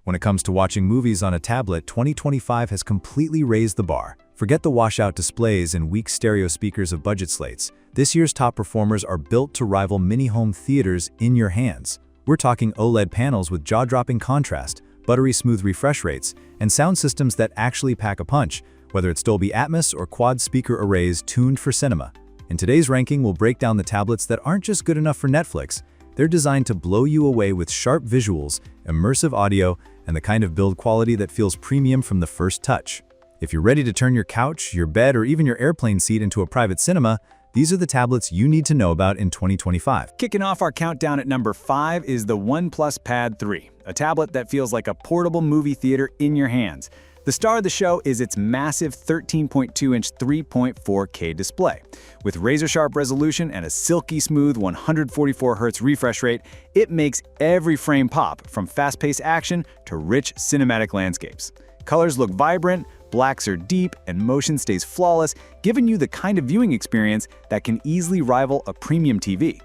When it comes to watching movies on a tablet, 2025 has completely raised the bar. Forget the washout displays and weak stereo speakers of budget slates. This year's top performers are built to rival mini-home theaters in your hands. We're talking OLED panels with jaw-dropping contrast, buttery smooth refresh rates, and sound systems that actually pack a punch, whether it's Dolby Atmos or quad speaker arrays tuned for cinema. In today's ranking, we'll break down the tablets that aren't just good enough for Netflix. They're designed to blow you away with sharp visuals, immersive audio, and the kind of build quality that feels premium from the first touch. If you're ready to turn your couch, your bed, or even your airplane seat into a private cinema, these are the tablets you need to know about in 2025. Kicking off our countdown at number 5 is the OnePlus Pad 3, a tablet that feels like a portable movie theater in your hands. The star of the show is its massive 13.2-inch 3.4K display. With razor-sharp resolution and a silky smooth 144Hz refresh rate, it makes every frame pop, from fast-paced action to rich cinematic landscapes. Colors look vibrant, blacks are deep, and motion stays flawless, giving you the kind of viewing experience that can easily rival a premium TV.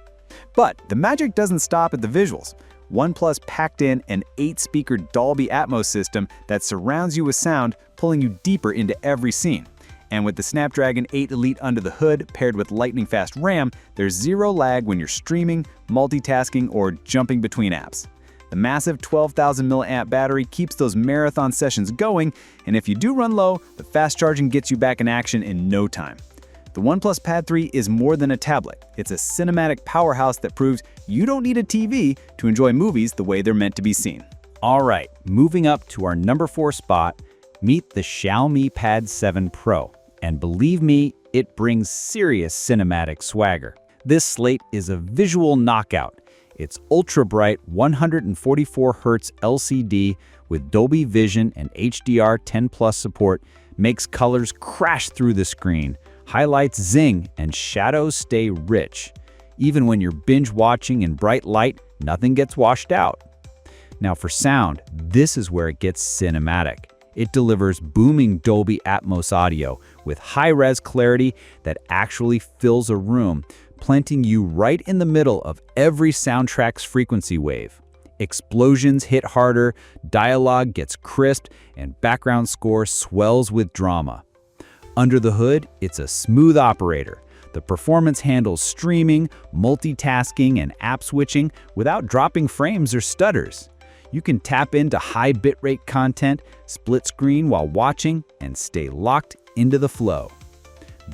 But the magic doesn't stop at the visuals. OnePlus packed in an 8-speaker Dolby Atmos system that surrounds you with sound, pulling you deeper into every scene. And with the Snapdragon 8 Elite under the hood, paired with lightning-fast RAM, there's zero lag when you're streaming, multitasking, or jumping between apps. The massive 12,000 mAh battery keeps those marathon sessions going, and if you do run low, the fast charging gets you back in action in no time. The OnePlus Pad 3 is more than a tablet. It's a cinematic powerhouse that proves you don't need a TV to enjoy movies the way they're meant to be seen. All right, moving up to our number 4 spot, meet the Xiaomi Pad 7 Pro. And believe me, it brings serious cinematic swagger. This slate is a visual knockout. Its ultra-bright 144Hz LCD with Dolby Vision and HDR10+ support makes colors crash through the screen, highlights zing, and shadows stay rich. Even when you're binge-watching in bright light, nothing gets washed out. Now for sound, this is where it gets cinematic. It delivers booming Dolby Atmos audio with high-res clarity that actually fills a room, planting you right in the middle of every soundtrack's frequency wave. Explosions hit harder, dialogue gets crisped, and background score swells with drama. Under the hood, it's a smooth operator. The performance handles streaming, multitasking, and app switching without dropping frames or stutters. You can tap into high bitrate content, split screen while watching, and stay locked into the flow.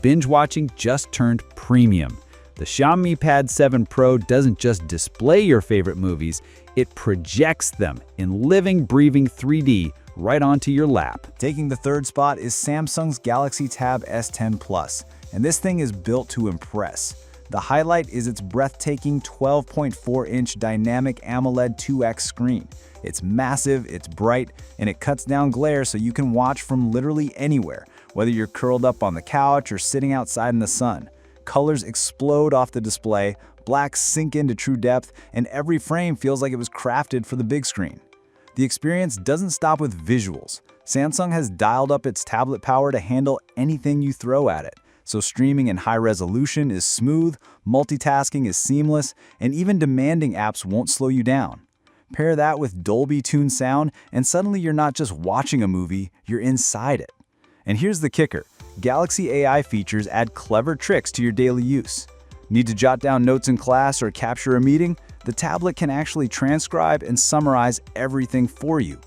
Binge watching just turned premium. The Xiaomi Pad 7 Pro doesn't just display your favorite movies, it projects them in living, breathing 3D right onto your lap. Taking the third spot is Samsung's Galaxy Tab S10 Plus, and this thing is built to impress. The highlight is its breathtaking 12.4-inch dynamic AMOLED 2X screen. It's massive, it's bright, and it cuts down glare so you can watch from literally anywhere, whether you're curled up on the couch or sitting outside in the sun. Colors explode off the display, blacks sink into true depth, and every frame feels like it was crafted for the big screen. The experience doesn't stop with visuals. Samsung has dialed up its tablet power to handle anything you throw at it. So streaming in high resolution is smooth, multitasking is seamless, and even demanding apps won't slow you down. Pair that with Dolby-tuned sound, and suddenly you're not just watching a movie, you're inside it. And here's the kicker. Galaxy AI features add clever tricks to your daily use. Need to jot down notes in class or capture a meeting? The tablet can actually transcribe and summarize everything for you.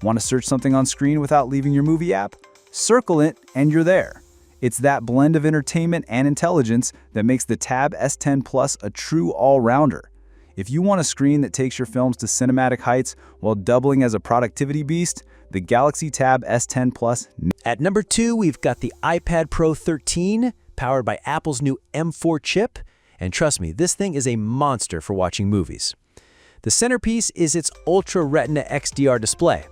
Want to search something on screen without leaving your movie app? Circle it and you're there. It's that blend of entertainment and intelligence that makes the Tab S10 Plus a true all-rounder. If you want a screen that takes your films to cinematic heights while doubling as a productivity beast, the Galaxy Tab S10 Plus. At number 2, we've got the iPad Pro 13, powered by Apple's new M4 chip. And trust me, this thing is a monster for watching movies. The centerpiece is its Ultra Retina XDR display,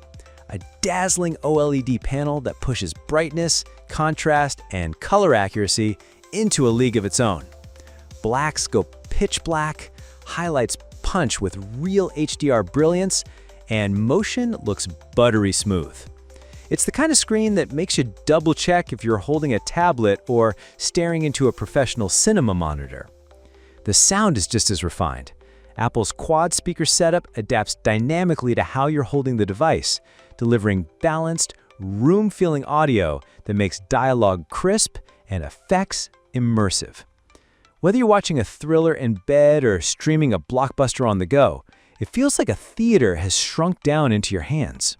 a dazzling OLED panel that pushes brightness, contrast, and color accuracy into a league of its own. Blacks go pitch black, highlights punch with real HDR brilliance, and motion looks buttery smooth. It's the kind of screen that makes you double-check if you're holding a tablet or staring into a professional cinema monitor. The sound is just as refined. Apple's quad speaker setup adapts dynamically to how you're holding the device, delivering balanced, room-filling audio that makes dialogue crisp and effects immersive. Whether you're watching a thriller in bed or streaming a blockbuster on the go, it feels like a theater has shrunk down into your hands.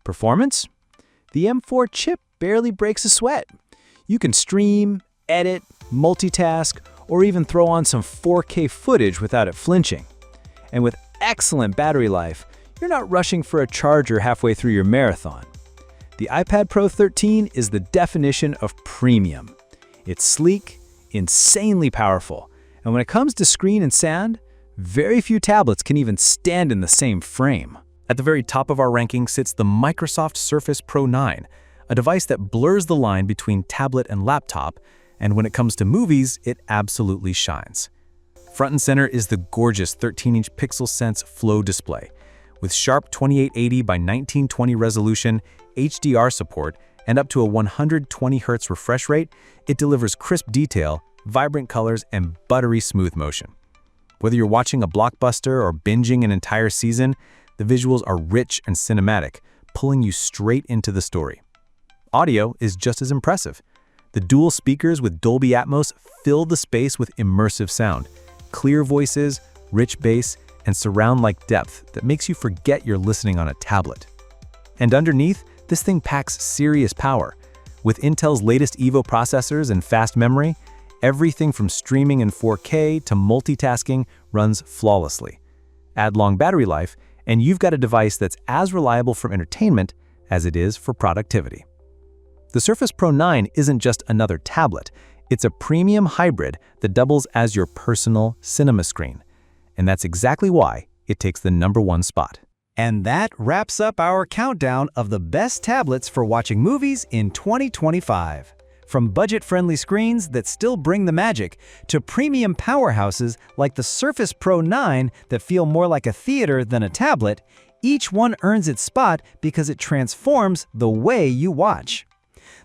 Performance? The M4 chip barely breaks a sweat. You can stream, edit, multitask, or even throw on some 4K footage without it flinching. And with excellent battery life, you're not rushing for a charger halfway through your marathon. The iPad Pro 13 is the definition of premium. It's sleek, insanely powerful, and when it comes to screen and sound, very few tablets can even stand in the same frame. At the very top of our ranking sits the Microsoft Surface Pro 9, a device that blurs the line between tablet and laptop, and when it comes to movies, it absolutely shines. Front and center is the gorgeous 13-inch Pixel Sense Flow display. With sharp 2880 by 1920 resolution, HDR support, and up to a 120 Hz refresh rate, it delivers crisp detail, vibrant colors, and buttery smooth motion. Whether you're watching a blockbuster or binging an entire season, the visuals are rich and cinematic, pulling you straight into the story. Audio is just as impressive. The dual speakers with Dolby Atmos fill the space with immersive sound, clear voices, rich bass, and surround-like depth that makes you forget you're listening on a tablet. And underneath, this thing packs serious power. With Intel's latest Evo processors and fast memory, everything from streaming in 4K to multitasking runs flawlessly. Add long battery life, and you've got a device that's as reliable for entertainment as it is for productivity. The Surface Pro 9 isn't just another tablet, it's a premium hybrid that doubles as your personal cinema screen. And that's exactly why it takes the #1 spot. And that wraps up our countdown of the best tablets for watching movies in 2025. From budget-friendly screens that still bring the magic, to premium powerhouses like the Surface Pro 9 that feel more like a theater than a tablet, each one earns its spot because it transforms the way you watch.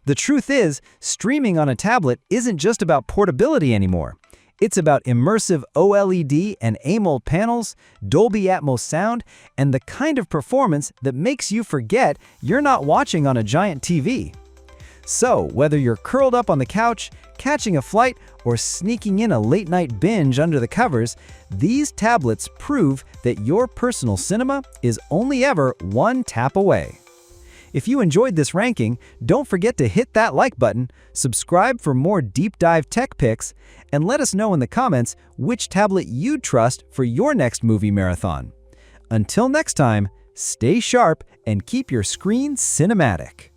The truth is, streaming on a tablet isn't just about portability anymore. It's about immersive OLED and AMOLED panels, Dolby Atmos sound, and the kind of performance that makes you forget you're not watching on a giant TV. So, whether you're curled up on the couch, catching a flight, or sneaking in a late-night binge under the covers, these tablets prove that your personal cinema is only ever one tap away. If you enjoyed this ranking, don't forget to hit that like button, subscribe for more deep dive tech picks, and let us know in the comments which tablet you'd trust for your next movie marathon. Until next time, stay sharp and keep your screen cinematic.